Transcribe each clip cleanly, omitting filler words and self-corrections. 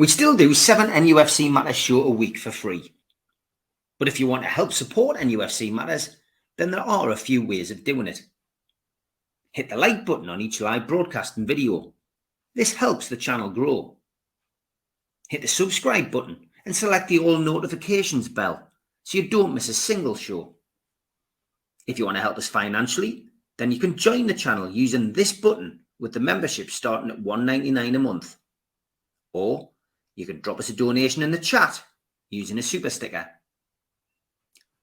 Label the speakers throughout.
Speaker 1: We still do 7 NUFC Matters show a week for free. But if you want to help support NUFC Matters, then there are a few ways of doing it. Hit the like button on each live broadcast and video. This helps the channel grow. Hit the subscribe button and select the all notifications bell so you don't miss a single show. If you want to help us financially, then you can join the channel using this button with the membership starting at $1.99 a month. Or you can drop us a donation in the chat using a super sticker.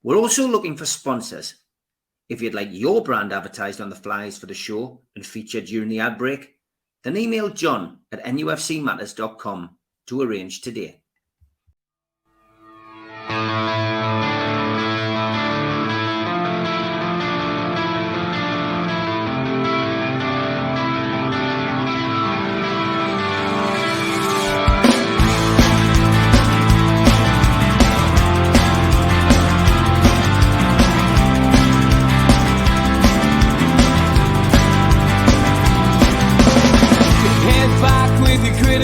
Speaker 1: We're also looking for sponsors. If you'd like your brand advertised on the flyers for the show and featured during the ad break, then email John at nufcmatters.com to arrange today.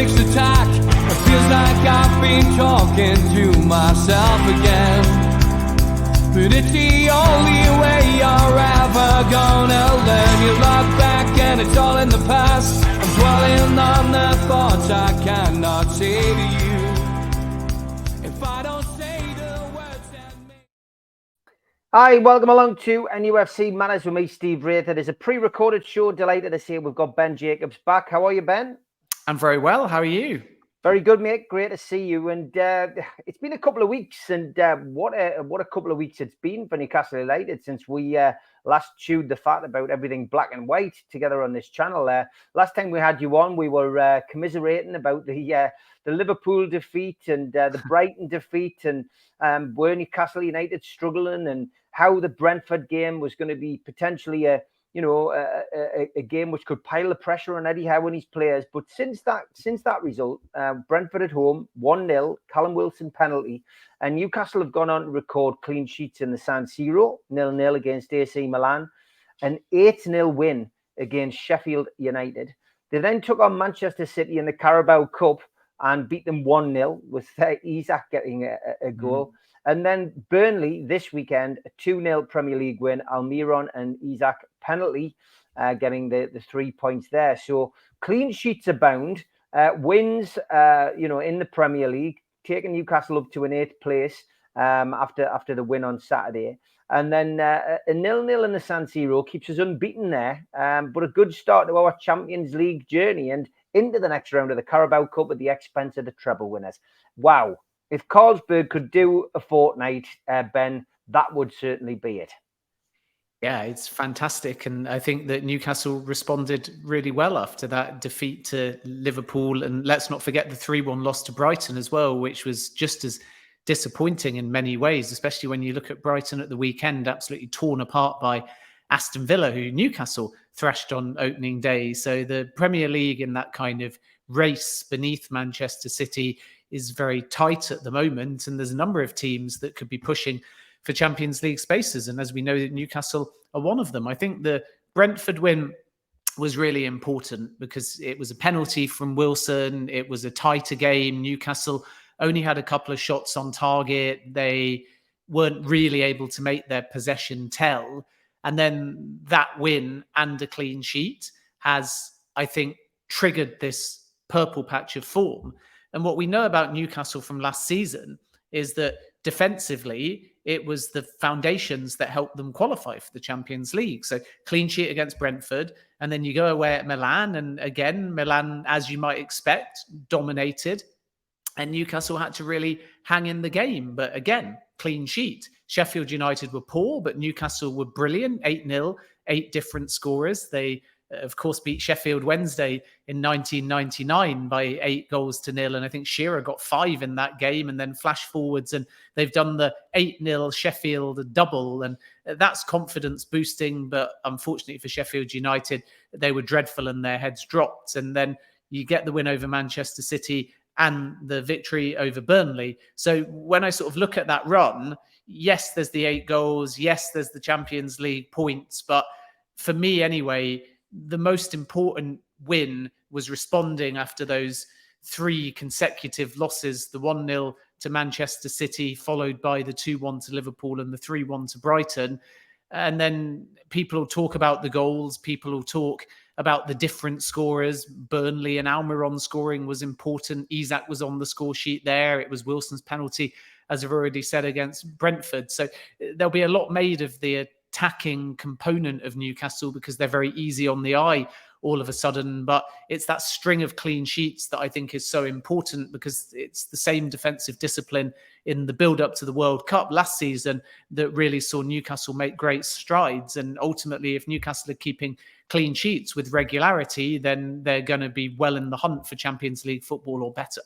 Speaker 2: Attack. It feels like I've been talking to myself again, but it's the only way you're ever gonna learn. You look back and it's all in the past. I'm dwelling on the thoughts I cannot say to you if I don't say the words that make...
Speaker 3: Hi, welcome along to NUFC Matters with me, Steve Wraith. It is a pre-recorded show. Delighted to say we've got Ben Jacobs back. How are you, Ben?
Speaker 4: I'm very well. How are you?
Speaker 3: Very good, mate. Great to see you. And it's been a couple of weeks, and what a couple of weeks it's been for Newcastle United since we last chewed the fat about everything black and white together on this channel. Last time we had you on, we were commiserating about the Liverpool defeat and the Brighton defeat, and were Newcastle United struggling, and how the Brentford game was going to be potentially a game which could pile the pressure on Eddie Howe and his players. But since that result, Brentford at home, 1-0, Callum Wilson penalty, and Newcastle have gone on to record clean sheets in the San Siro, 0-0 against AC Milan, an 8-0 win against Sheffield United. They then took on Manchester City in the Carabao Cup and beat them 1-0 with Isak getting a goal. And then Burnley this weekend, a 2-0 Premier League win, Almiron and Isak penalty, getting the 3 points there. So clean sheets abound, wins, in the Premier League, taking Newcastle up to an 8th place after the win on Saturday. And then a 0-0 in the San Siro keeps us unbeaten there, but a good start to our Champions League journey and into the next round of the Carabao Cup at the expense of the treble winners. Wow. If Carlsberg could do a fortnight, Ben, that would certainly be it.
Speaker 4: Yeah, it's fantastic. And I think that Newcastle responded really well after that defeat to Liverpool. And let's not forget the 3-1 loss to Brighton as well, which was just as disappointing in many ways, especially when you look at Brighton at the weekend, absolutely torn apart by Aston Villa, who Newcastle thrashed on opening day. So the Premier League in that kind of race beneath Manchester City is very tight at the moment, and there's a number of teams that could be pushing for Champions League spaces, and as we know, Newcastle are one of them. I think the Brentford win was really important because it was a penalty from Wilson. It was a tighter game. Newcastle only had a couple of shots on target. They weren't really able to make their possession tell, and then that win and a clean sheet has, I think, triggered this purple patch of form. And what we know about Newcastle from last season is that defensively, it was the foundations that helped them qualify for the Champions League. So clean sheet against Brentford, and then you go away at Milan. And again, Milan, as you might expect, dominated. And Newcastle had to really hang in the game. But again, clean sheet. Sheffield United were poor, but Newcastle were brilliant. 8-0, 8 different scorers. They of course, beat Sheffield Wednesday in 1999 by 8-0. And I think Shearer got 5 in that game, and then flash forwards and they've done the 8-0 Sheffield double. And that's confidence boosting. But unfortunately for Sheffield United, they were dreadful and their heads dropped. And then you get the win over Manchester City and the victory over Burnley. So when I sort of look at that run, yes, there's the 8 goals. Yes, there's the Champions League points. But for me anyway, the most important win was responding after those 3 consecutive losses, the 1-0 to Manchester City, followed by the 2-1 to Liverpool and the 3-1 to Brighton. And then people will talk about the goals. People will talk about the different scorers. Burnley and Almiron scoring was important. Isak was on the score sheet there. It was Wilson's penalty, as I've already said, against Brentford. So there'll be a lot made of the attacking component of Newcastle because they're very easy on the eye all of a sudden. But it's that string of clean sheets that I think is so important, because it's the same defensive discipline in the build-up to the World Cup last season that really saw Newcastle make great strides. And ultimately, if Newcastle are keeping clean sheets with regularity, then they're going to be well in the hunt for Champions League football or better.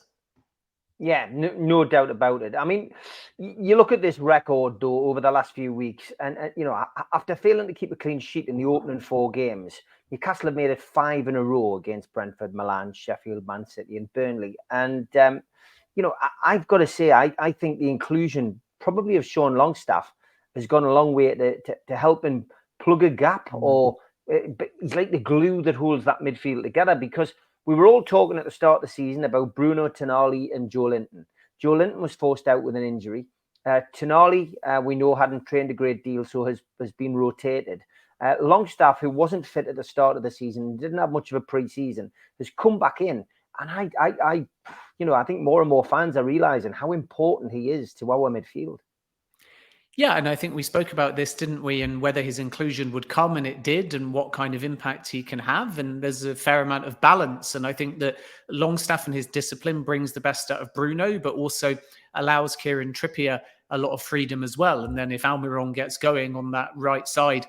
Speaker 3: Yeah, no doubt about it. I mean, you look at this record, though, over the last few weeks, and you know, after failing to keep a clean sheet in the opening 4 games, Newcastle have made it 5 in a row against Brentford, Milan, Sheffield, Man City, and Burnley. And you know, I've got to say, I think the inclusion probably of Sean Longstaff has gone a long way to help him plug a gap, or he's like the glue that holds that midfield together, because we were all talking at the start of the season about Bruno, Tonali and Joe Linton. Joe Linton was forced out with an injury. Tonali, we know, hadn't trained a great deal, so has been rotated. Longstaff, who wasn't fit at the start of the season, didn't have much of a pre-season, has come back in. And I think more and more fans are realising how important he is to our midfield.
Speaker 4: Yeah, and I think we spoke about this, didn't we? And whether his inclusion would come, and it did, and what kind of impact he can have. And there's a fair amount of balance. And I think that Longstaff and his discipline brings the best out of Bruno, but also allows Kieran Trippier a lot of freedom as well. And then if Almiron gets going on that right side,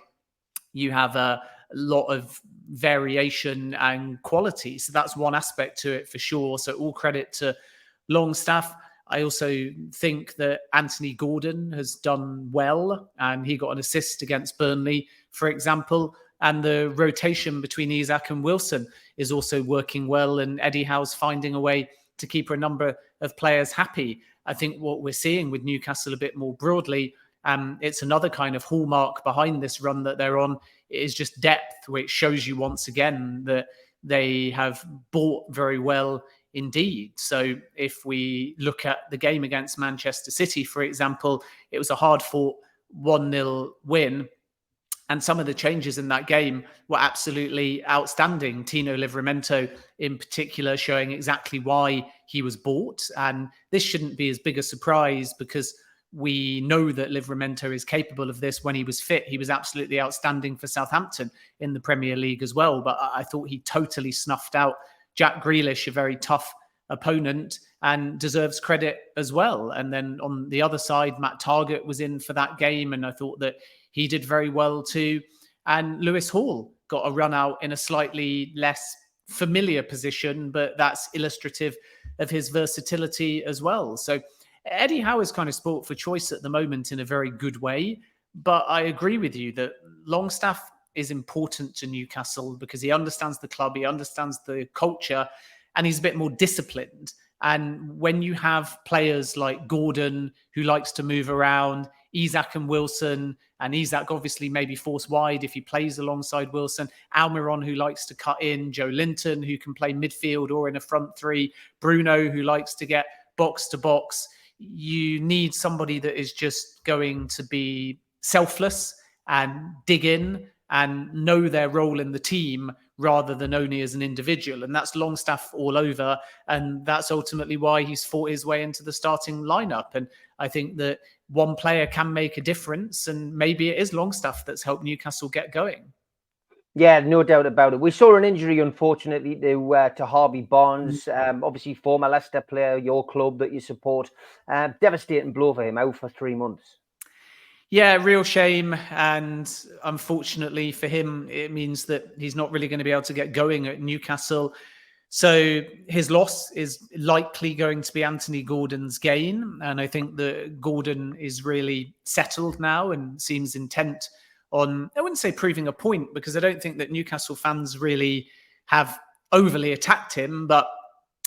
Speaker 4: you have a lot of variation and quality. So that's one aspect to it for sure. So all credit to Longstaff. I also think that Anthony Gordon has done well, and he got an assist against Burnley, for example. And the rotation between Isak and Wilson is also working well, and Eddie Howe's finding a way to keep a number of players happy. I think what we're seeing with Newcastle a bit more broadly, it's another kind of hallmark behind this run that they're on, is just depth, which shows you once again that they have bought very well indeed. So if we look at the game against Manchester City, for example, it was a hard-fought 1-0 win. And some of the changes in that game were absolutely outstanding. Tino Livramento in particular showing exactly why he was bought. And this shouldn't be as big a surprise, because we know that Livramento is capable of this. When he was fit, he was absolutely outstanding for Southampton in the Premier League as well. But I thought he totally snuffed out Jack Grealish, a very tough opponent, and deserves credit as well. And then on the other side, Matt Targett was in for that game, and I thought that he did very well too. And Lewis Hall got a run out in a slightly less familiar position, but that's illustrative of his versatility as well. So Eddie Howe is kind of sport for choice at the moment in a very good way. But I agree with you that Longstaff is important to Newcastle because he understands the club, he understands the culture, and he's a bit more disciplined. And when you have players like Gordon, who likes to move around, Isak and Wilson, and Isak obviously maybe force wide if he plays alongside Wilson, Almiron, who likes to cut in, Joe Linton, who can play midfield or in a front three, Bruno, who likes to get box to box, you need somebody that is just going to be selfless and dig in and know their role in the team rather than only as an individual. And that's Longstaff all over. And that's ultimately why he's fought his way into the starting lineup. And I think that one player can make a difference. And maybe it is Longstaff that's helped Newcastle get going.
Speaker 3: Yeah, no doubt about it. We saw an injury, unfortunately, to Harvey Barnes, obviously former Leicester player, your club that you support. Devastating blow for him, out for 3 months.
Speaker 4: Yeah, real shame. And unfortunately for him, it means that he's not really going to be able to get going at Newcastle. So his loss is likely going to be Anthony Gordon's gain. And I think that Gordon is really settled now and seems intent on, I wouldn't say proving a point, because I don't think that Newcastle fans really have overly attacked him, but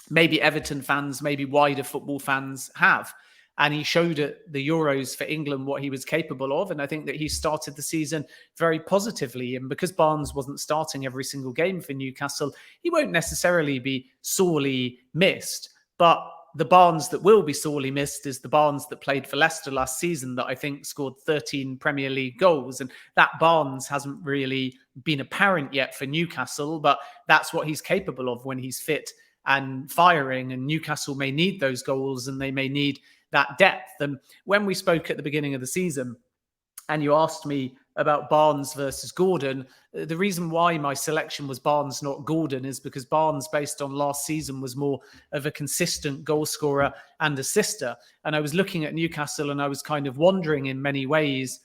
Speaker 4: maybe Everton fans, maybe wider football fans have. And he showed at the Euros for England what he was capable of. And I think that he started the season very positively. And because Barnes wasn't starting every single game for Newcastle, he won't necessarily be sorely missed. But the Barnes that will be sorely missed is the Barnes that played for Leicester last season that I think scored 13 Premier League goals. And that Barnes hasn't really been apparent yet for Newcastle, but that's what he's capable of when he's fit and firing. And Newcastle may need those goals and they may need that depth. And when we spoke at the beginning of the season and you asked me about Barnes versus Gordon, the reason why my selection was Barnes, not Gordon, is because Barnes, based on last season, was more of a consistent goal scorer and assister. And I was looking at Newcastle and I was kind of wondering in many ways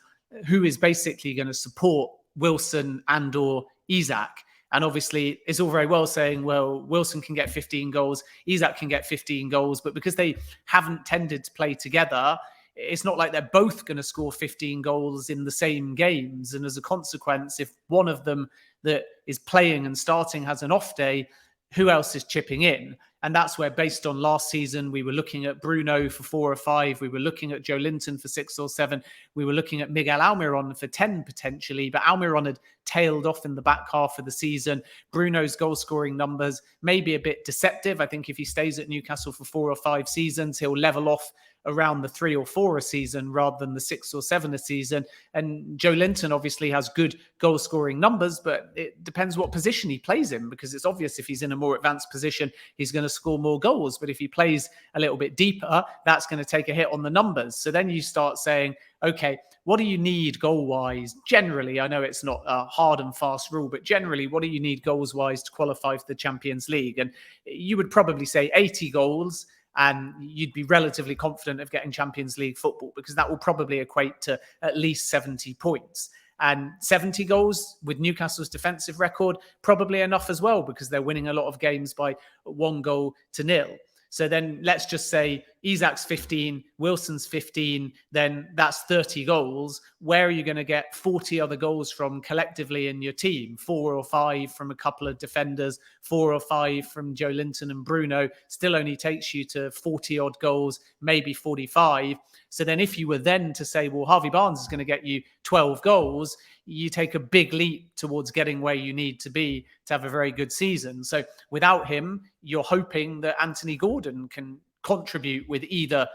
Speaker 4: who is basically going to support Wilson and or Isak. And obviously, it's all very well saying, well, Wilson can get 15 goals, Isak can get 15 goals, but because they haven't tended to play together, it's not like they're both going to score 15 goals in the same games. And as a consequence, if one of them that is playing and starting has an off day, who else is chipping in? And that's where, based on last season, we were looking at Bruno for 4 or 5. We were looking at Joe Linton for 6 or 7. We were looking at Miguel Almiron for 10 potentially, but Almiron had tailed off in the back half of the season. Bruno's goal scoring numbers may be a bit deceptive. I think if he stays at Newcastle for 4 or 5 seasons, he'll level off around the 3 or 4 a season rather than the 6 or 7 a season. And Joe Linton obviously has good goal scoring numbers, but it depends what position he plays in, because it's obvious if he's in a more advanced position, he's going to score more goals. But if he plays a little bit deeper, that's going to take a hit on the numbers. So then you start saying, okay, what do you need goal-wise? Generally, I know it's not a hard and fast rule, but generally, what do you need goals-wise to qualify for the Champions League? And you would probably say 80 goals, and you'd be relatively confident of getting Champions League football, because that will probably equate to at least 70 points. And 70 goals with Newcastle's defensive record, probably enough as well, because they're winning a lot of games by 1-0. So then let's just say Isak's 15, Wilson's 15, then that's 30 goals. Where are you going to get 40 other goals from collectively in your team? 4 or 5 from a couple of defenders, 4 or 5 from Joe Linton and Bruno, still only takes you to 40 odd goals, maybe 45. So then if you were then to say, well, Harvey Barnes is going to get you 12 goals, you take a big leap towards getting where you need to be to have a very good season. So without him, you're hoping that Anthony Gordon can contribute with either,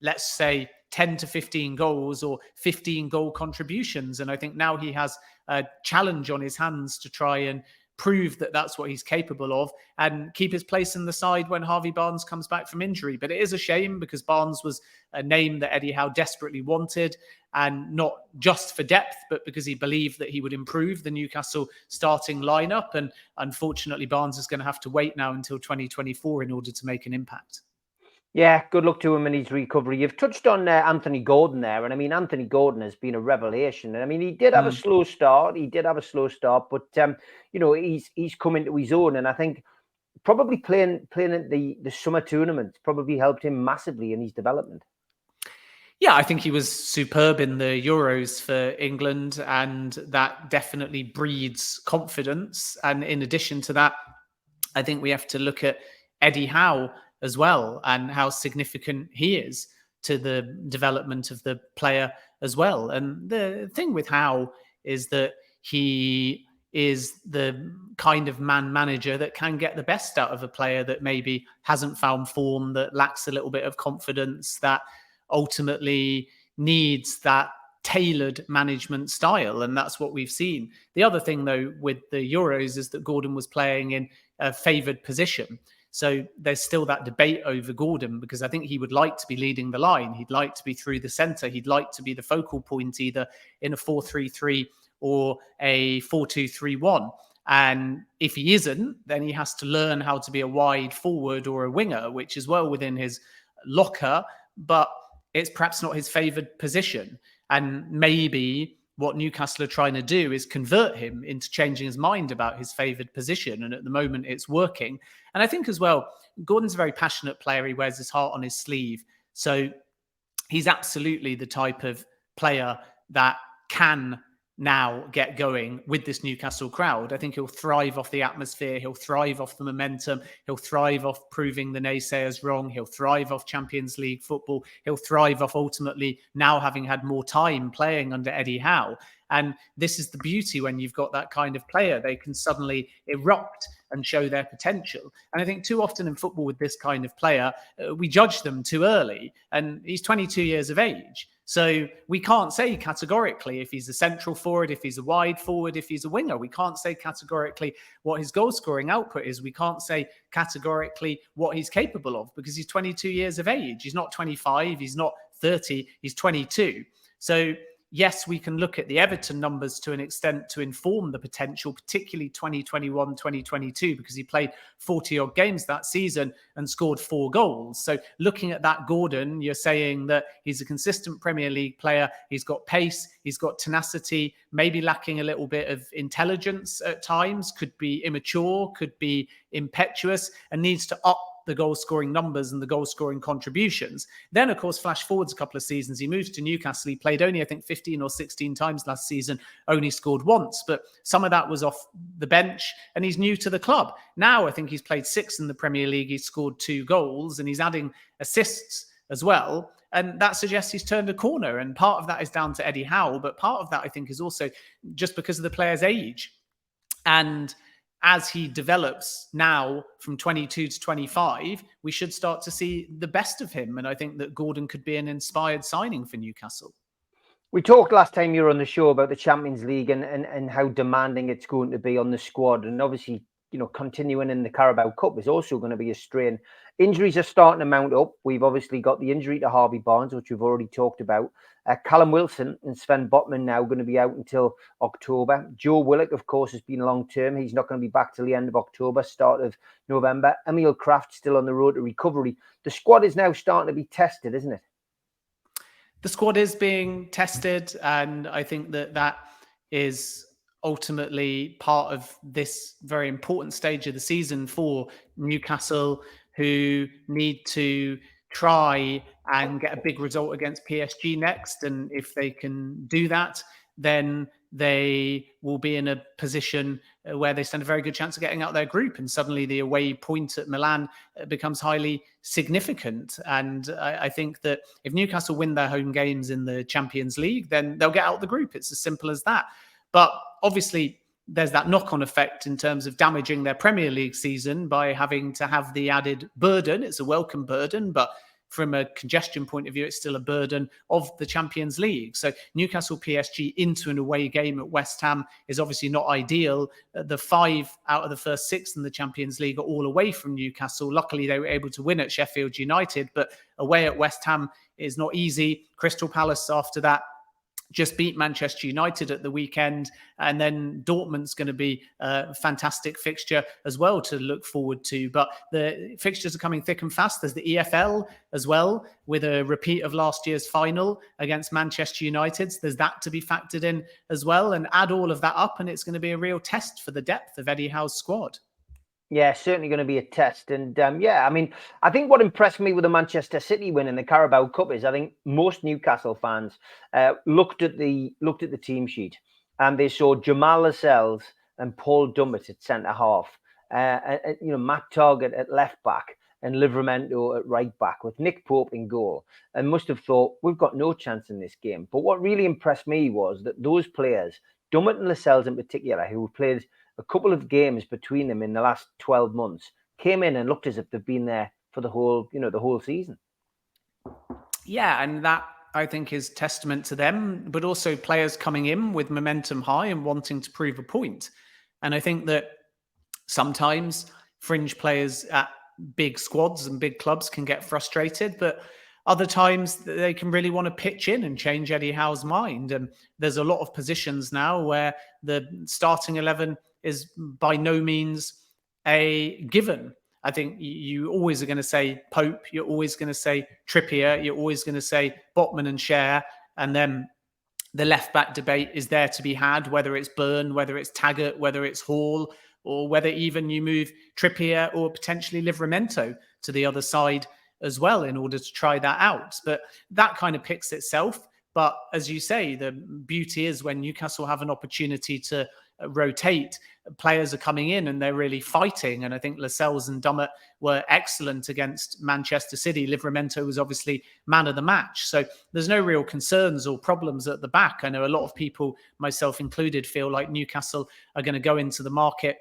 Speaker 4: let's say, 10 to 15 goals or 15 goal contributions. And I think now he has a challenge on his hands to try and prove that that's what he's capable of and keep his place in the side when Harvey Barnes comes back from injury. But it is a shame, because Barnes was a name that Eddie Howe desperately wanted, and not just for depth, but because he believed that he would improve the Newcastle starting lineup. And unfortunately, Barnes is going to have to wait now until 2024 in order to make an impact.
Speaker 3: Yeah, good luck to him in his recovery. You've touched on Anthony Gordon there. And I mean, Anthony Gordon has been a revelation. And I mean, he did have a slow start. But, you know, he's come into his own. And I think probably playing at the summer tournament probably helped him massively in his development.
Speaker 4: Yeah, I think he was superb in the Euros for England, and that definitely breeds confidence. And in addition to that, I think we have to look at Eddie Howe as well, and how significant he is to the development of the player as well. And the thing with Howe is that he is the kind of man manager that can get the best out of a player that maybe hasn't found form, that lacks a little bit of confidence, that ultimately needs that tailored management style. And that's what we've seen. The other thing, though, with the Euros is that Gordon was playing in a favoured position. So there's still that debate over Gordon, because I think he would like to be leading the line. He'd like to be through the centre. He'd like to be the focal point, either in a 4-3-3 or a 4-2-3-1. And if he isn't, then he has to learn how to be a wide forward or a winger, which is well within his locker, but it's perhaps not his favoured position. And maybe what Newcastle are trying to do is convert him into changing his mind about his favoured position. And at the moment, it's working. And I think as well, Gordon's a very passionate player. He wears his heart on his sleeve. So he's absolutely the type of player that can now get going with this Newcastle crowd. I think he'll thrive off the atmosphere. He'll thrive off the momentum. He'll thrive off proving the naysayers wrong. He'll thrive off Champions League football. He'll thrive off ultimately now having had more time playing under Eddie Howe. And this is the beauty when you've got that kind of player. They can suddenly erupt and show their potential. And I think too often in football with this kind of player, we judge them too early. And he's 22 years of age. So we can't say categorically if he's a central forward, if he's a wide forward, if he's a winger. We can't say categorically what his goal scoring output is. We can't say categorically what he's capable of because he's 22 years of age. He's not 25. He's not 30. He's 22. So yes, we can look at the Everton numbers to an extent to inform the potential, particularly 2021, 2022, because he played 40-odd games that season and scored 4 goals. So looking at that, Gordon, you're saying that he's a consistent Premier League player. He's got pace. He's got tenacity, maybe lacking a little bit of intelligence at times, could be immature, could be impetuous, and needs to up the goal scoring numbers and the goal scoring contributions. Then, of course, flash forwards a couple of seasons. He moved to Newcastle. He played only, I think, 15 or 16 times last season, only scored once. But some of that was off the bench and he's new to the club. Now, I think he's played 6 in the Premier League. He's scored 2 goals and he's adding assists as well. And that suggests he's turned a corner. And part of that is down to Eddie Howe. But part of that, I think, is also just because of the player's age. And as he develops now from 22 to 25, we should start to see the best of him. And I think that Gordon could be an inspired signing for Newcastle.
Speaker 3: We talked last time you were on the show about the Champions League and how demanding it's going to be on the squad. And obviously, you know, continuing in the Carabao Cup is also going to be a strain. Injuries are starting to mount up. We've obviously got the injury to Harvey Barnes, which we've already talked about. Callum Wilson and Sven Botman now going to be out until October. Joe Willock, of course, has been long-term. He's not going to be back till the end of October, start of November. Emil Kraft still on the road to recovery. The squad is now starting to be tested, isn't it?
Speaker 4: The squad is being tested, and I think that that is ultimately part of this very important stage of the season for Newcastle, who need to try and get a big result against PSG next. And if they can do that, then they will be in a position where they stand a very good chance of getting out of their group. And suddenly the away point at Milan becomes highly significant. And I think that if Newcastle win their home games in the Champions League, then they'll get out of the group. It's as simple as that. But obviously, there's that knock-on effect in terms of damaging their Premier League season by having to have the added burden. It's a welcome burden, but from a congestion point of view, it's still a burden of the Champions League. So Newcastle PSG into an away game at West Ham is obviously not ideal. The 5 out of the first 6 in the Champions League are all away from Newcastle. Luckily, they were able to win at Sheffield United, but away at West Ham is not easy. Crystal Palace after that just beat Manchester United at the weekend. And then Dortmund's going to be a fantastic fixture as well to look forward to. But the fixtures are coming thick and fast. There's the EFL as well, with a repeat of last year's final against Manchester United. There's that to be factored in as well. And add all of that up, and it's going to be a real test for the depth of Eddie Howe's squad.
Speaker 3: Yeah, certainly going to be a test. And yeah, I mean, I think what impressed me with the Manchester City win in the Carabao Cup is I think most Newcastle fans looked at the team sheet and they saw Jamal Lascelles and Paul Dummett at centre half, you know, Matt Targett at left back and Livramento at right back with Nick Pope in goal, and must have thought we've got no chance in this game. But what really impressed me was that those players, Dummett and Lascelles in particular, who played a couple of games between them in the last 12 months, came in and looked as if they've been there for the whole season.
Speaker 4: Yeah, and that I think is testament to them, but also players coming in with momentum high and wanting to prove a point. And I think that sometimes fringe players at big squads and big clubs can get frustrated, but other times they can really want to pitch in and change Eddie Howe's mind. And there's a lot of positions now where the starting 11 is by no means a given. I think you always are going to say Pope, you're always going to say Trippier, you're always going to say Botman and Schär, and then the left-back debate is there to be had, whether it's Byrne, whether it's Taggart, whether it's Hall, or whether even you move Trippier or potentially Livramento to the other side as well in order to try that out. But that kind of picks itself. But as you say, the beauty is when Newcastle have an opportunity to rotate, players are coming in and they're really fighting. And I think Lascelles and Dummett were excellent against Manchester City. Livramento was obviously man of the match. So there's no real concerns or problems at the back. I know a lot of people, myself included, feel like Newcastle are going to go into the market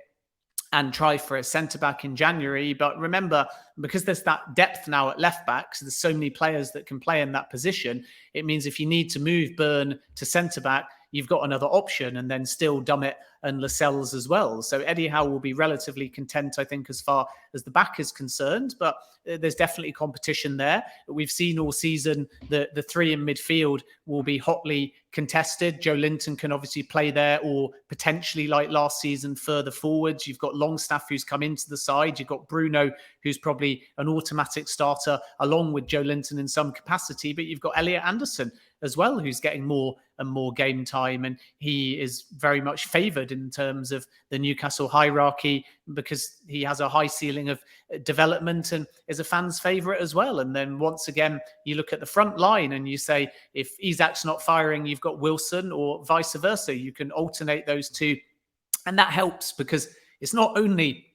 Speaker 4: and try for a centre-back in January. But remember, because there's that depth now at left-back, so there's so many players that can play in that position, it means if you need to move Byrne to centre-back, you've got another option, and then still Dummett and Lascelles as well. So Eddie Howe will be relatively content, I think, as far as the back is concerned, but there's definitely competition there. We've seen all season the three in midfield will be hotly contested. Joe Linton can obviously play there, or potentially, like last season, further forwards. You've got Longstaff, who's come into the side. You've got Bruno, who's probably an automatic starter along with Joe Linton in some capacity, but you've got Elliot Anderson as well, who's getting more and more game time. And he is very much favoured in terms of the Newcastle hierarchy because he has a high ceiling of development and is a fan's favourite as well. And then once again, you look at the front line and you say, if Isak's not firing, you've got Wilson, or vice versa. You can alternate those two. And that helps because it's not only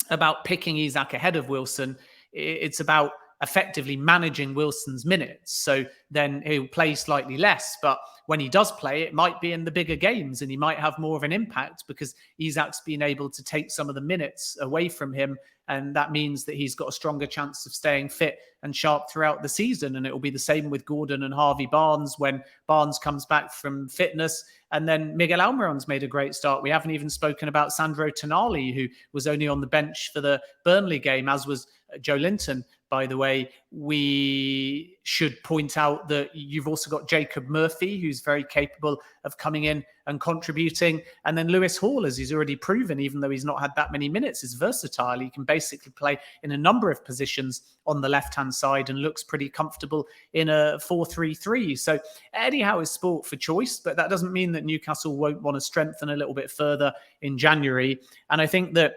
Speaker 4: about picking Isak ahead of Wilson, it's about effectively managing Wilson's minutes. So then he'll play slightly less, but when he does play, it might be in the bigger games and he might have more of an impact because Isak's been able to take some of the minutes away from him. And that means that he's got a stronger chance of staying fit and sharp throughout the season. And it will be the same with Gordon and Harvey Barnes when Barnes comes back from fitness. And then Miguel Almiron's made a great start. We haven't even spoken about Sandro Tonali, who was only on the bench for the Burnley game, as was Joe Linton. By the way, we should point out that you've also got Jacob Murphy, who's very capable of coming in and contributing. And then Lewis Hall, as he's already proven, even though he's not had that many minutes, is versatile. He can basically play in a number of positions on the left-hand side and looks pretty comfortable in a 4-3-3. So Eddie Howe is sport for choice, but that doesn't mean that Newcastle won't want to strengthen a little bit further in January. And I think that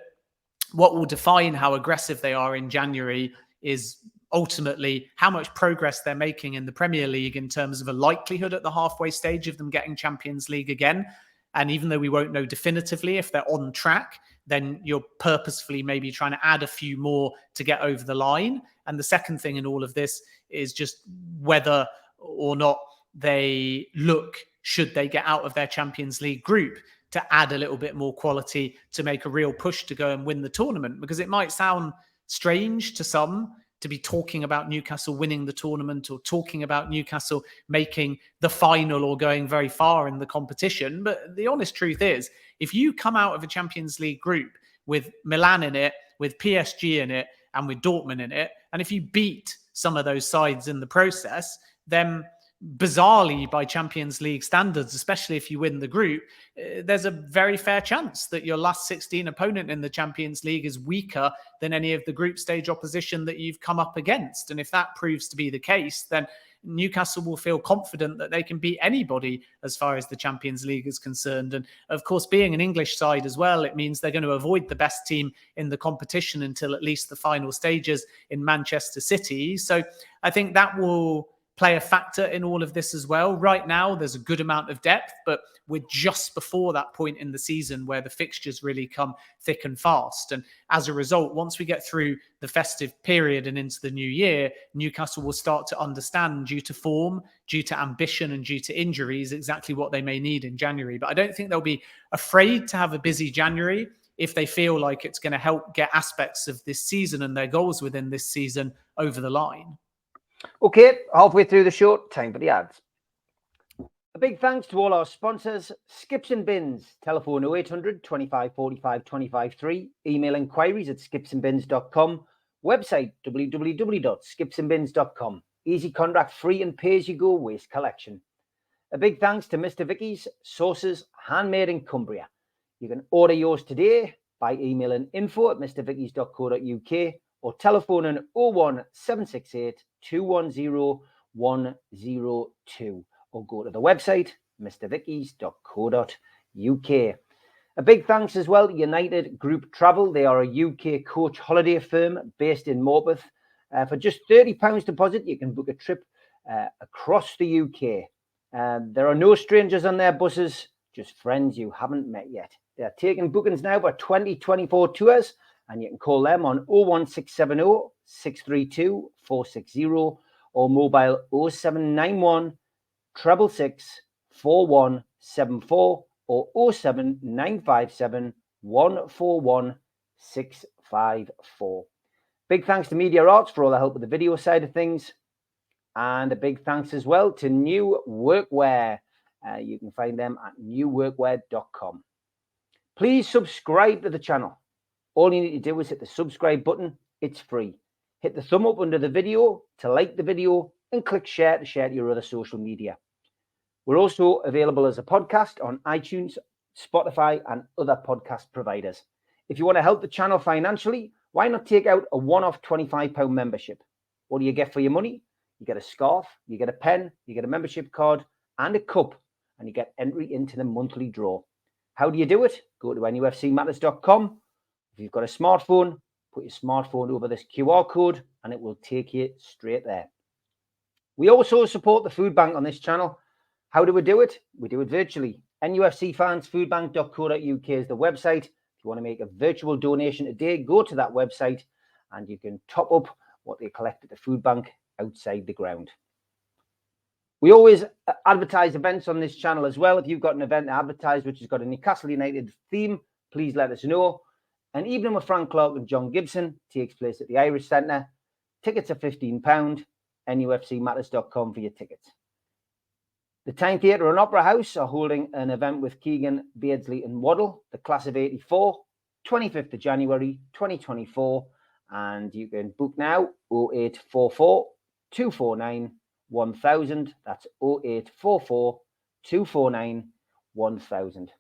Speaker 4: what will define how aggressive they are in January is ultimately how much progress they're making in the Premier League in terms of a likelihood at the halfway stage of them getting Champions League again. And even though we won't know definitively if they're on track, then you're purposefully maybe trying to add a few more to get over the line. And the second thing in all of this is just whether or not they look, should they get out of their Champions League group, to add a little bit more quality to make a real push to go and win the tournament. Because it might sound strange to some to be talking about Newcastle winning the tournament or talking about Newcastle making the final or going very far in the competition. But the honest truth is, if you come out of a Champions League group with Milan in it, with PSG in it, and with Dortmund in it, and if you beat some of those sides in the process, then bizarrely, by Champions League standards, especially if you win the group, there's a very fair chance that your last 16 opponent in the Champions League is weaker than any of the group stage opposition that you've come up against. And if that proves to be the case, then Newcastle will feel confident that they can beat anybody as far as the Champions League is concerned. And of course, being an English side as well, it means they're going to avoid the best team in the competition until at least the final stages in Manchester City. So I think that will play a factor in all of this as well. Right now, there's a good amount of depth, but we're just before that point in the season where the fixtures really come thick and fast. And as a result, once we get through the festive period and into the new year, Newcastle will start to understand, due to form, due to ambition, and due to injuries, exactly what they may need in January. But I don't think they'll be afraid to have a busy January if they feel like it's going to help get aspects of this season and their goals within this season over the line.
Speaker 3: Okay, halfway through the show, time for the ads. A big thanks to all our sponsors: Skips and Bins, telephone 0800 25 45 25 3, email inquiries at skipsandbins.com, website www.skipsandbins.com, easy contract free and pay-as-you-go waste collection. A big thanks to Mr. Vicky's Sauces, handmade in Cumbria. You can order yours today by emailing info@mrvickys.co.uk or telephoning 01768 210 102, or go to the website mrvickys.co.uk. A big thanks as well to United Group Travel. They are a UK coach holiday firm based in Morpeth. For just £30 deposit, you can book a trip across the UK. There are no strangers on their buses, just friends you haven't met yet. They're taking bookings now for 2024 tours, and you can call them on 01670 632 460 or mobile 0791 666 4174 or 07957 141 654. Big thanks to Media Arts for all the help with the video side of things. And a big thanks as well to New Workwear. You can find them at newworkwear.com. Please subscribe to the channel. All you need to do is hit the subscribe button. It's free. Hit the thumb up under the video to like the video and click share to share to your other social media. We're also available as a podcast on iTunes, Spotify, and other podcast providers. If you want to help the channel financially, why not take out a one-off £25 membership? What do you get for your money? You get a scarf, you get a pen, you get a membership card, and a cup, and you get entry into the monthly draw. How do you do it? Go to NUFCmatters.com. If you've got a smartphone, put your smartphone over this QR code, and it will take you straight there. We also support the food bank on this channel. How do we do it? We do it virtually. NUFCfansfoodbank.co.uk is the website. If you want to make a virtual donation today, go to that website, and you can top up what they collect at the food bank outside the ground. We always advertise events on this channel as well. If you've got an event to advertise which has got a Newcastle United theme, please let us know. An evening with Frank Clark and John Gibson takes place at the Irish Centre. Tickets are £15. NUFCmatters.com for your tickets. The Tyne Theatre and Opera House are holding an event with Keegan, Beardsley and Waddle, the class of 84, 25th of January 2024. And you can book now 0844 249 1000. That's 0844 249 1000. If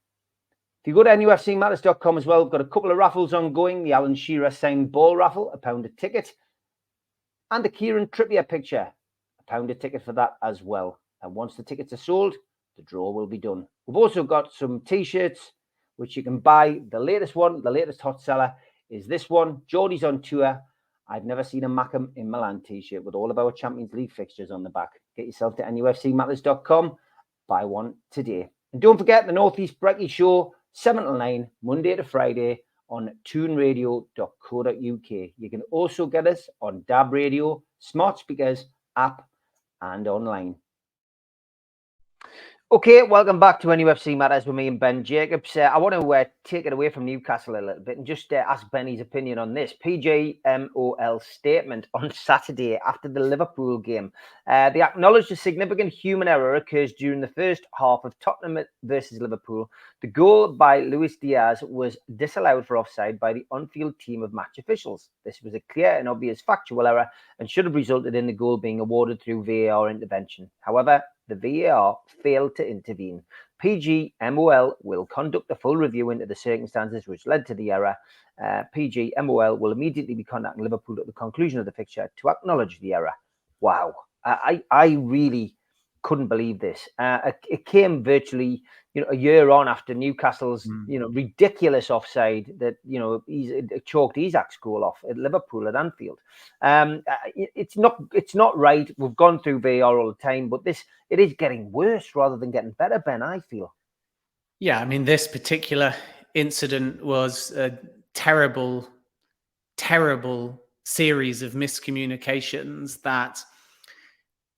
Speaker 3: you go to NUFCmatters.com as well, we've got a couple of raffles ongoing. The Alan Shearer signed ball raffle, £1 a ticket. And the Kieran Trippier picture, £1 a ticket for that as well. And once the tickets are sold, the draw will be done. We've also got some T-shirts, which you can buy. The latest one, the latest hot seller, is this one. Geordie's on tour. I've never seen a Mackham in Milan T-shirt with all of our Champions League fixtures on the back. Get yourself to NUFCmatters.com. Buy one today. And don't forget the Northeast Brekkie Show, 7 till 9, Monday to Friday on tuneradio.co.uk. You can also get us on DAB Radio, smart speakers, app, and online. Okay, welcome back to NUFC Matters with me and Ben Jacobs. I want to take it away from Newcastle a little bit and just ask Benny's opinion on this. PGMOL statement on Saturday after the Liverpool game. They acknowledged a significant human error occurs during the first half of Tottenham versus Liverpool. The goal by Luis Diaz was disallowed for offside by the on-field team of match officials. This was a clear and obvious factual error and should have resulted in the goal being awarded through VAR intervention. However, the VAR failed to intervene. PGMOL will conduct a full review into the circumstances which led to the error. PGMOL will immediately be contacting Liverpool at the conclusion of the fixture to acknowledge the error. Wow. I really couldn't believe this. It came virtually, a year on after Newcastle's, ridiculous offside that, he's chalked Isak's goal off at Liverpool at Anfield. It's not right. We've gone through VAR all the time, but it is getting worse rather than getting better, Ben, I feel.
Speaker 4: Yeah, I mean, this particular incident was a terrible, terrible series of miscommunications that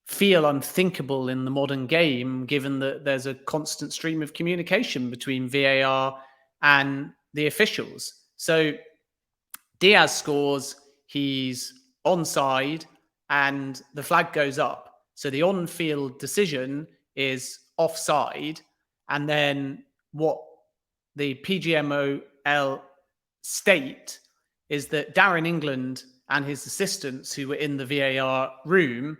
Speaker 4: feel unthinkable in the modern game, given that there's a constant stream of communication between VAR and the officials. So Diaz scores, he's onside, and the flag goes up. So the on-field decision is offside. And then what the PGMOL state is that Darren England and his assistants who were in the VAR room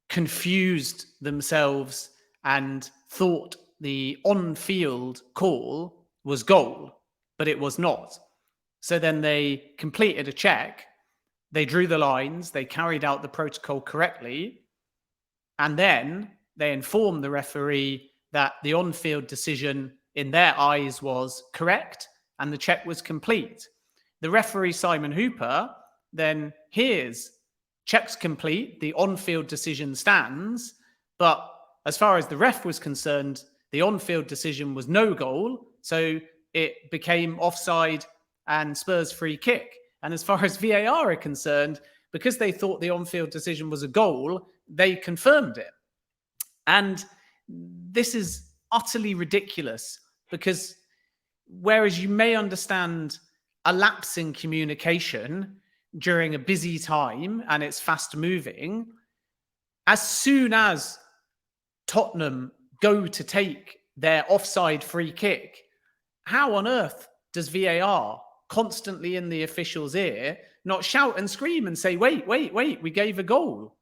Speaker 4: confused themselves and thought the on-field call was goal, but it was not. So then they completed a check, they drew the lines, they carried out the protocol correctly, and then they informed the referee that the on-field decision in their eyes was correct and the check was complete. The referee, Simon Hooper, then hears check's complete, the on-field decision stands, but as far as the ref was concerned, the on-field decision was no goal. So it became offside and Spurs free kick. And as far as VAR are concerned, because they thought the on-field decision was a goal, they confirmed it. And this is utterly ridiculous, because whereas you may understand a lapse in communication during a busy time and it's fast moving, as soon as Tottenham go to take their offside free kick, how on earth does VAR, constantly in the official's ear, not shout and scream and say, wait, we gave a goal?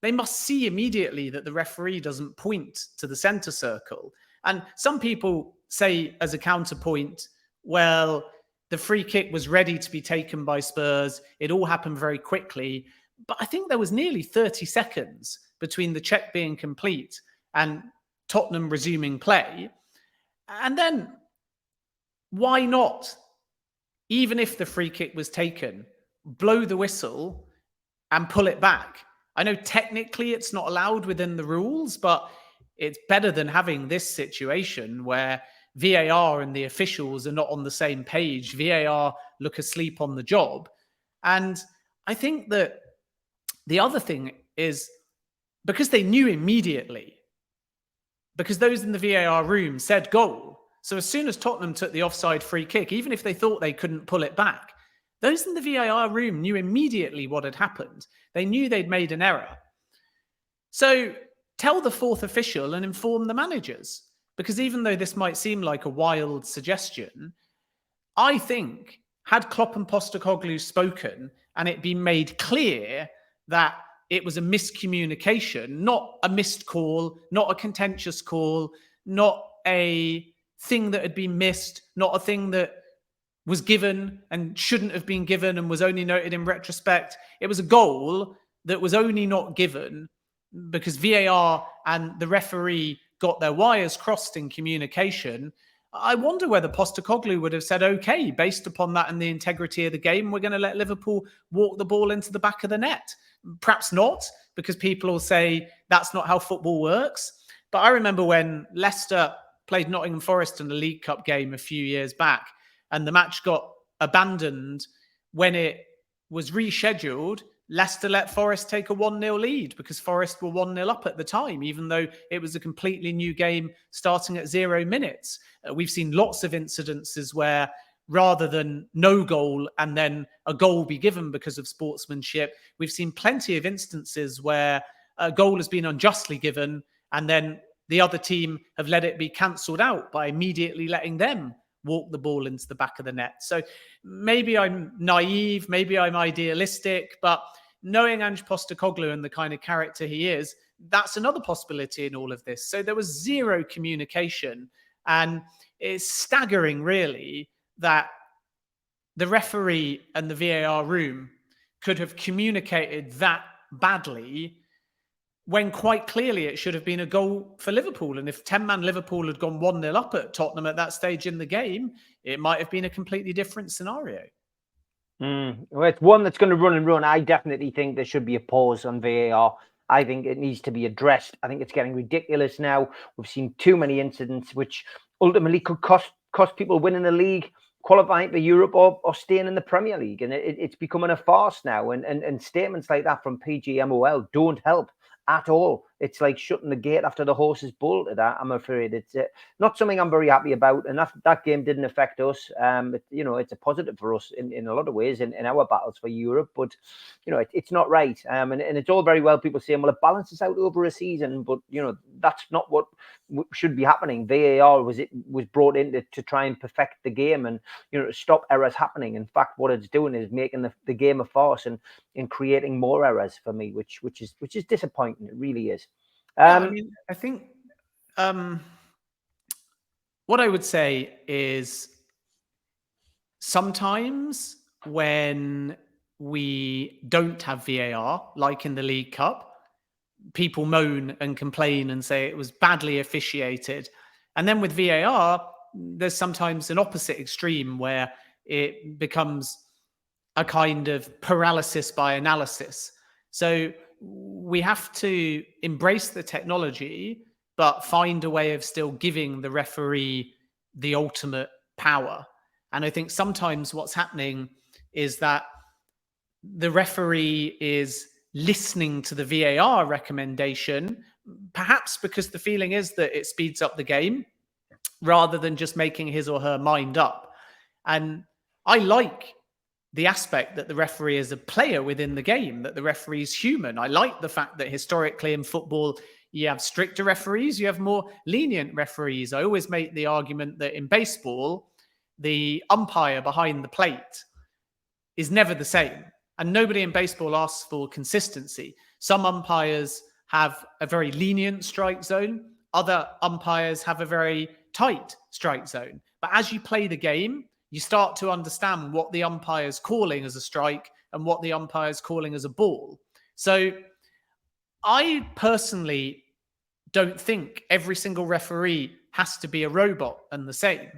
Speaker 4: They must see immediately that the referee doesn't point to the centre circle. And some people say as a counterpoint, well, the free kick was ready to be taken by Spurs. It all happened very quickly. But I think there was nearly 30 seconds between the check being complete and Tottenham resuming play. And then why not, even if the free kick was taken, blow the whistle and pull it back? I know technically it's not allowed within the rules, but it's better than having this situation where VAR and the officials are not on the same page. VAR look asleep on the job. And I think that the other thing is, because they knew immediately, because those in the VAR room said goal. So as soon as Tottenham took the offside free kick, even if they thought they couldn't pull it back, those in the VAR room knew immediately what had happened. They knew they'd made an error. So tell the fourth official and inform the managers. Because even though this might seem like a wild suggestion, I think had Klopp and Postecoglou spoken and it been made clear that it was a miscommunication, not a missed call, not a contentious call, not a thing that had been missed, not a thing that was given and shouldn't have been given and was only noted in retrospect. It was a goal that was only not given because VAR and the referee got their wires crossed in communication. I wonder whether Postecoglou would have said, okay, based upon that and the integrity of the game, we're going to let Liverpool walk the ball into the back of the net. Perhaps not, because people will say that's not how football works. But I remember when Leicester played Nottingham Forest in the League Cup game a few years back, and the match got abandoned when it was rescheduled. Leicester let Forest take a 1-0 lead because Forest were 1-0 up at the time, even though it was a completely new game starting at 0 minutes. We've seen lots of incidences where rather than no goal and then a goal be given because of sportsmanship, we've seen plenty of instances where a goal has been unjustly given and then the other team have let it be cancelled out by immediately letting them walk the ball into the back of the net. So maybe I'm naive, maybe I'm idealistic, but knowing Ange Postecoglou and the kind of character he is, that's another possibility in all of this. So there was zero communication, and it's staggering really that the referee and the VAR room could have communicated that badly when quite clearly it should have been a goal for Liverpool. And if 10-man Liverpool had gone 1-0 up at Tottenham at that stage in the game, it might have been a completely different scenario.
Speaker 3: Well, it's one that's going to run and run. I definitely think there should be a pause on VAR. I think it needs to be addressed. I think it's getting ridiculous now. We've seen too many incidents which ultimately could cost people winning the league, qualifying for Europe, or staying in the Premier League. And it's becoming a farce now. And statements like that from PGMOL don't help at all. It's like shutting the gate after the horse is bolted. I'm afraid it's not something I'm very happy about. And that game didn't affect us. It's a positive for us in a lot of ways in our battles for Europe. But it's not right. And it's all very well people saying, well, it balances out over a season, but that's not what should be happening. VAR was brought in to try and perfect the game and stop errors happening. In fact, what it's doing is making the game a farce and creating more errors for me, which is disappointing. It really is.
Speaker 4: I think what I would say is sometimes when we don't have VAR, like in the League Cup, people moan and complain and say it was badly officiated. And then with VAR, there's sometimes an opposite extreme where it becomes a kind of paralysis by analysis. So we have to embrace the technology but find a way of still giving the referee the ultimate power. And I think sometimes what's happening is that the referee is listening to the VAR recommendation, perhaps because the feeling is that it speeds up the game rather than just making his or her mind up. And I like the aspect that the referee is a player within the game, that the referee is human. I like the fact that historically in football, you have stricter referees, you have more lenient referees. I always make the argument that in baseball, the umpire behind the plate is never the same. And nobody in baseball asks for consistency. Some umpires have a very lenient strike zone. Other umpires have a very tight strike zone. But as you play the game, you start to understand what the umpire is calling as a strike and what the umpire is calling as a ball. So I personally don't think every single referee has to be a robot and the same.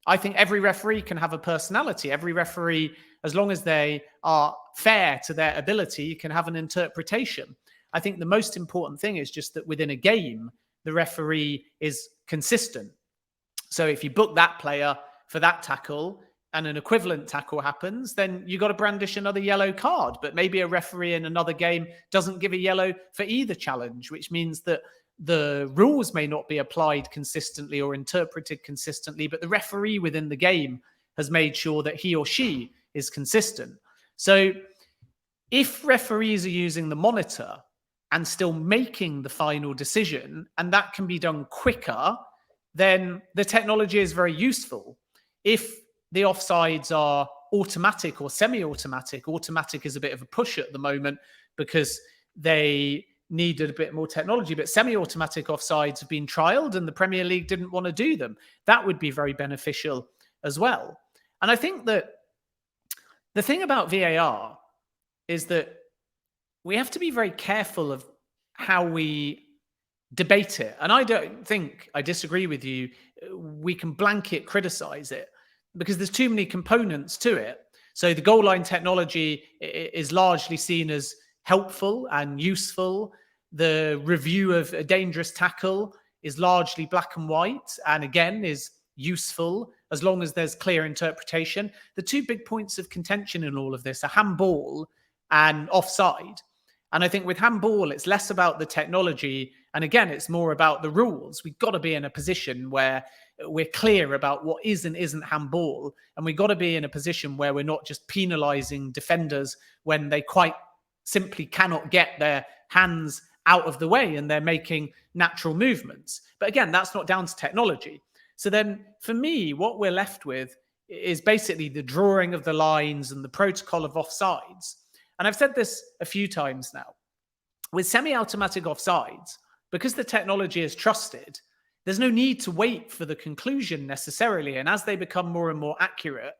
Speaker 4: I think every referee can have a personality. Every referee, as long as they are fair to their ability, can have an interpretation. I think the most important thing is just that within a game, the referee is consistent. So if you book that player for that tackle and an equivalent tackle happens, then you got to brandish another yellow card. But maybe a referee in another game doesn't give a yellow for either challenge, which means that the rules may not be applied consistently or interpreted consistently, but the referee within the game has made sure that he or she is consistent. So if referees are using the monitor and still making the final decision, and that can be done quicker, then the technology is very useful. If the offsides are automatic or semi-automatic, automatic is a bit of a push at the moment because they needed a bit more technology, but semi-automatic offsides have been trialed and the Premier League didn't want to do them. That would be very beneficial as well. And I think that the thing about VAR is that we have to be very careful of how we debate it. And I don't think, I disagree with you, we can blanket criticize it because there's too many components to it. So the goal line technology is largely seen as helpful and useful. The review of a dangerous tackle is largely black and white and again is useful as long as there's clear interpretation. The two big points of contention in all of this are handball and offside. And I think with handball, it's less about the technology. And again, it's more about the rules. We've got to be in a position where we're clear about what is and isn't handball. And we've got to be in a position where we're not just penalizing defenders when they quite simply cannot get their hands out of the way and they're making natural movements. But again, that's not down to technology. So then for me, what we're left with is basically the drawing of the lines and the protocol of offsides. And I've said this a few times now. With semi-automatic offsides, because the technology is trusted, there's no need to wait for the conclusion necessarily. And as they become more and more accurate,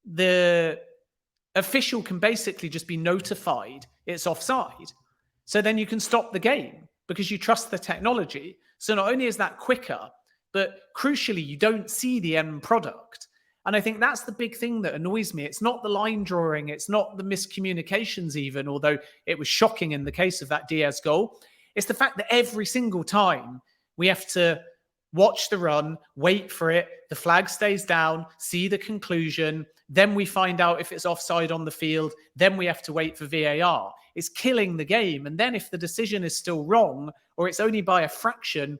Speaker 4: the official can basically just be notified it's offside. So then you can stop the game because you trust the technology. So not only is that quicker, but crucially, you don't see the end product. And I think that's the big thing that annoys me. It's not the line drawing. It's not the miscommunications even, although it was shocking in the case of that Diaz goal. It's the fact that every single time we have to watch the run, wait for it, the flag stays down, see the conclusion, then we find out if it's offside on the field, then we have to wait for VAR. It's killing the game. And then if the decision is still wrong, or it's only by a fraction,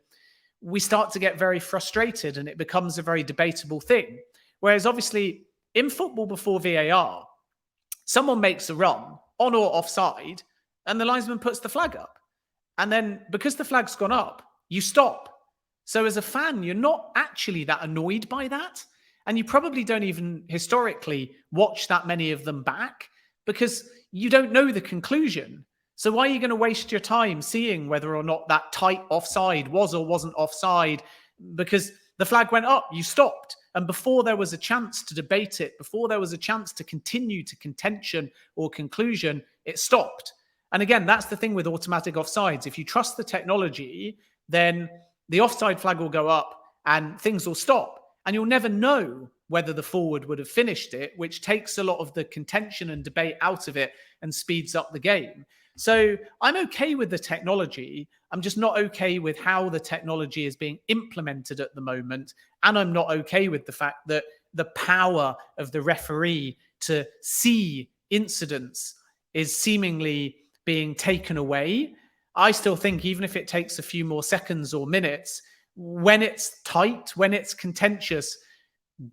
Speaker 4: we start to get very frustrated and it becomes a very debatable thing. Whereas obviously in football before VAR, someone makes a run on or offside and the linesman puts the flag up. And then because the flag's gone up, you stop. So as a fan, you're not actually that annoyed by that. And you probably don't even historically watch that many of them back because you don't know the conclusion. So why are you going to waste your time seeing whether or not that tight offside was or wasn't offside? Because the flag went up, you stopped. And before there was a chance to debate it, before there was a chance to continue to contention or conclusion, it stopped. And again, that's the thing with automatic offsides. If you trust the technology, then the offside flag will go up and things will stop. And you'll never know whether the forward would have finished it, which takes a lot of the contention and debate out of it and speeds up the game. So I'm okay with the technology. I'm just not okay with how the technology is being implemented at the moment. And I'm not okay with the fact that the power of the referee to see incidents is seemingly being taken away. I still think even if it takes a few more seconds or minutes, when it's tight, when it's contentious,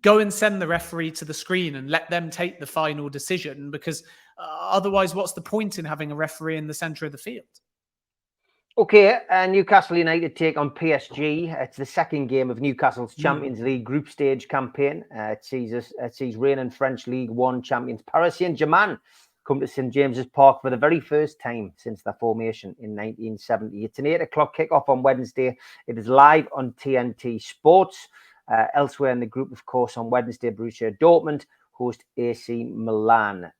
Speaker 4: go and send the referee to the screen and let them take the final decision, because otherwise, what's the point in having a referee in the centre of the field?
Speaker 3: Okay, Newcastle United take on PSG. It's the second game of Newcastle's Champions League group stage campaign. It sees reigning French League One champions Paris Saint-Germain come to St James's Park for the very first time since their formation in 1970. It's an 8 o'clock kickoff on Wednesday. It is live on TNT Sports. Elsewhere in the group, of course, on Wednesday, Borussia Dortmund host AC Milan.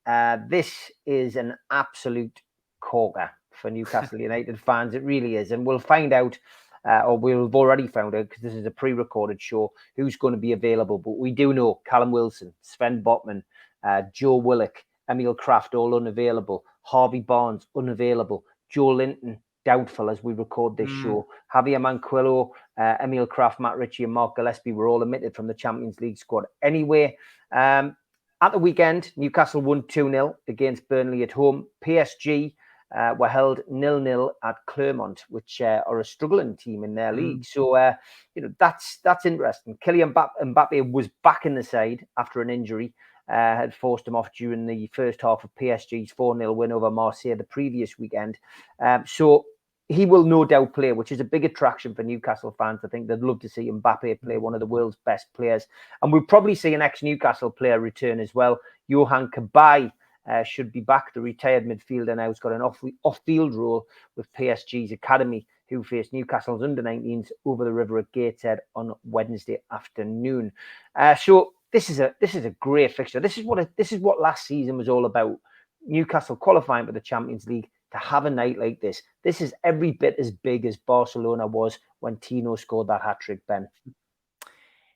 Speaker 3: This is an absolute corker for Newcastle United fans. It really is. And we'll find out, or we've already found out, because this is a pre-recorded show, who's going to be available. But we do know Callum Wilson, Sven Botman, Joe Willock, Emil Kraft, all unavailable. Harvey Barnes, unavailable. Joe Linton, doubtful as we record this show. Javier Manquillo, Emil Kraft, Matt Ritchie and Mark Gillespie were all omitted from the Champions League squad anyway. At the weekend, Newcastle won 2-0 against Burnley at home. PSG were held 0-0 at Clermont, which are a struggling team in their league. So, that's interesting. Kylian Mbappe was back in the side after an injury. Had forced him off during the first half of PSG's 4-0 win over Marseille the previous weekend. So he will no doubt play, which is a big attraction for Newcastle fans. I think they'd love to see Mbappe play, one of the world's best players. And we'll probably see an ex-Newcastle player return as well. Johan Cabaye should be back. The retired midfielder now has got an off-field role with PSG's academy, who faced Newcastle's under-19s over the river at Gateshead on Wednesday afternoon. So this is a great fixture. This is what last season was all about. Newcastle qualifying for the Champions League. To have a night like this is every bit as big as Barcelona was when Tino scored that hat-trick, Ben.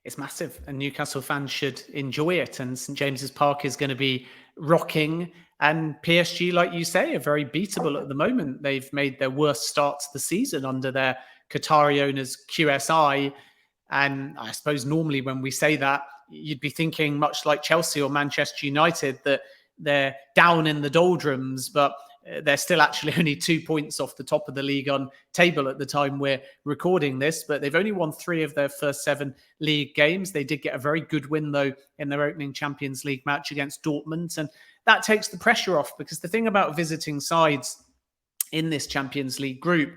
Speaker 4: It's massive, and Newcastle fans should enjoy it. And St James's Park is going to be rocking. And PSG, like you say, are very beatable at the moment. They've made their worst start to the season under their Qatari owners, QSI. And I suppose normally when we say that, you'd be thinking much like Chelsea or Manchester United, that they're down in the doldrums, but they're still actually only 2 points off the top of the league on table at the time we're recording this, but they've only won 3 of their first 7 league games. They did get a very good win, though, in their opening Champions League match against Dortmund, and that takes the pressure off, because the thing about visiting sides in this Champions League group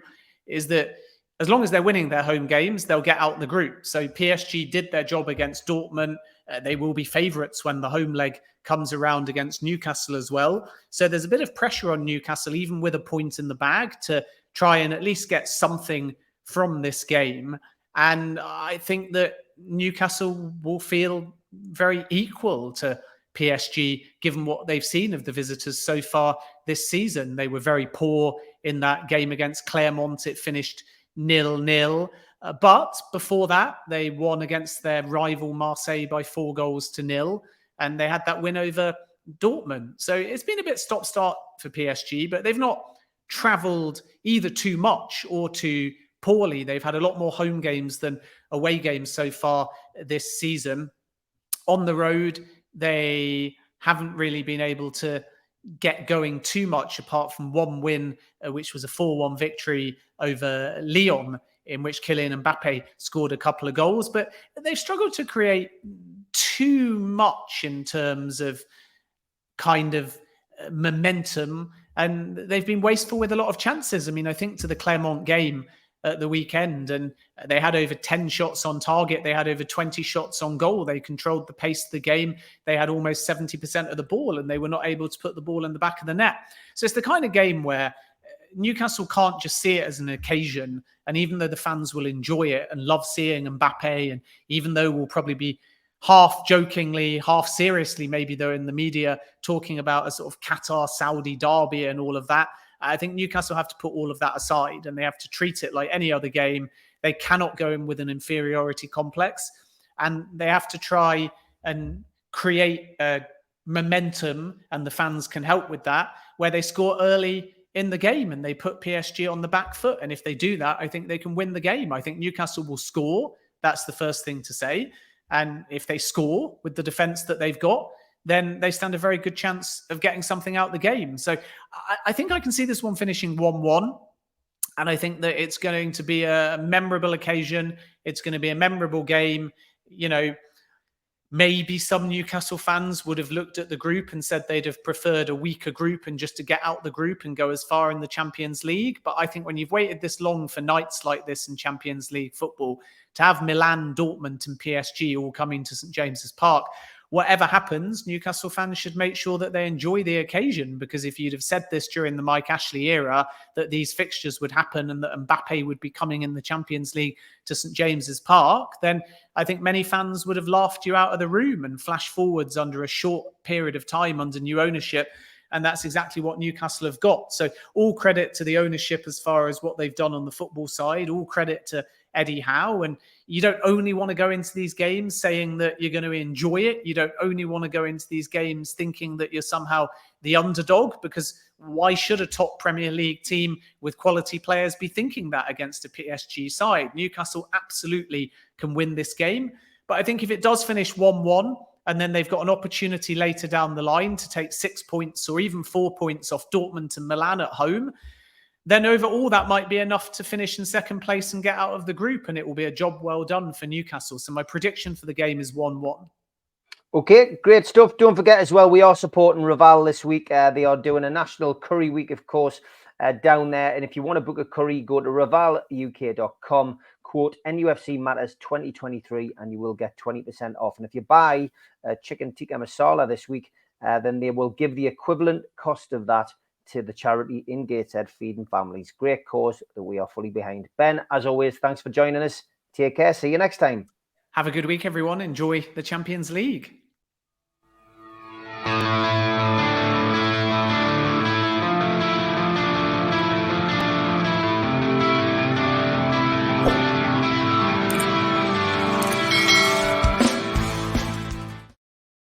Speaker 4: is that as long as they're winning their home games, they'll get out the group. So PSG did their job against Dortmund. They will be favourites when the home leg comes around against Newcastle as well. So there's a bit of pressure on Newcastle, even with a point in the bag, to try and at least get something from this game. And I think that Newcastle will feel very equal to PSG, given what they've seen of the visitors so far this season. They were very poor in that game against Clermont. It finished 0-0. But before that, they won against their rival Marseille by 4-0. And they had that win over Dortmund. So it's been a bit stop-start for PSG, but they've not travelled either too much or too poorly. They've had a lot more home games than away games so far this season. On the road, they haven't really been able to get going too much, apart from one win, which was a 4-1 victory over Lyon, in which Kylian Mbappe scored a couple of goals. But they've struggled to create too much in terms of kind of momentum, and they've been wasteful with a lot of chances. I mean, I think to the Clermont game at the weekend, and they had over 10 shots on target. They had over 20 shots on goal. They controlled the pace of the game. They had almost 70% of the ball, and they were not able to put the ball in the back of the net. So it's the kind of game where Newcastle can't just see it as an occasion. And even though the fans will enjoy it and love seeing Mbappe, and even though we'll probably be half jokingly, half seriously, maybe though, in the media talking about a sort of Qatar-Saudi derby and all of that, I think Newcastle have to put all of that aside, and they have to treat it like any other game. They cannot go in with an inferiority complex, and they have to try and create a momentum, and the fans can help with that, where they score early in the game and they put PSG on the back foot. And if they do that, I think they can win the game. I think Newcastle will score. That's the first thing to say. And if they score with the defence that they've got, then they stand a very good chance of getting something out of the game. So I think I can see this one finishing 1-1. And I think that it's going to be a memorable occasion. It's going to be a memorable game. You know, maybe some Newcastle fans would have looked at the group and said they'd have preferred a weaker group and just to get out the group and go as far in the Champions League. But I think when you've waited this long for nights like this in Champions League football, to have Milan, Dortmund and PSG all coming to St James's Park, whatever happens, Newcastle fans should make sure that they enjoy the occasion, because if you'd have said this during the Mike Ashley era, that these fixtures would happen and that Mbappe would be coming in the Champions League to St James's Park, then I think many fans would have laughed you out of the room and flashed forwards under a short period of time under new ownership. And that's exactly what Newcastle have got. So all credit to the ownership as far as what they've done on the football side, all credit to Eddie Howe. And you don't only want to go into these games saying that you're going to enjoy it. You don't only want to go into these games thinking that you're somehow the underdog, because why should a top Premier League team with quality players be thinking that against a PSG side? Newcastle absolutely can win this game. But I think if it does finish 1-1, and then they've got an opportunity later down the line to take 6 points or even 4 points off Dortmund and Milan at home, then overall that might be enough to finish in second place and get out of the group, and it will be a job well done for Newcastle. So my prediction for the game is 1-1.
Speaker 3: Okay, great stuff. Don't forget as well, we are supporting Raval this week. They are doing a National Curry Week, of course, down there. And if you want to book a curry, go to ravaluk.com, quote NUFC Matters 2023, and you will get 20% off. And if you buy chicken tikka masala this week, then they will give the equivalent cost of that to the charity in Gateshead, Feeding Families. Great cause that we are fully behind. Ben, as always, thanks for joining us. Take care. See you next time.
Speaker 4: Have a good week, everyone. Enjoy the Champions League.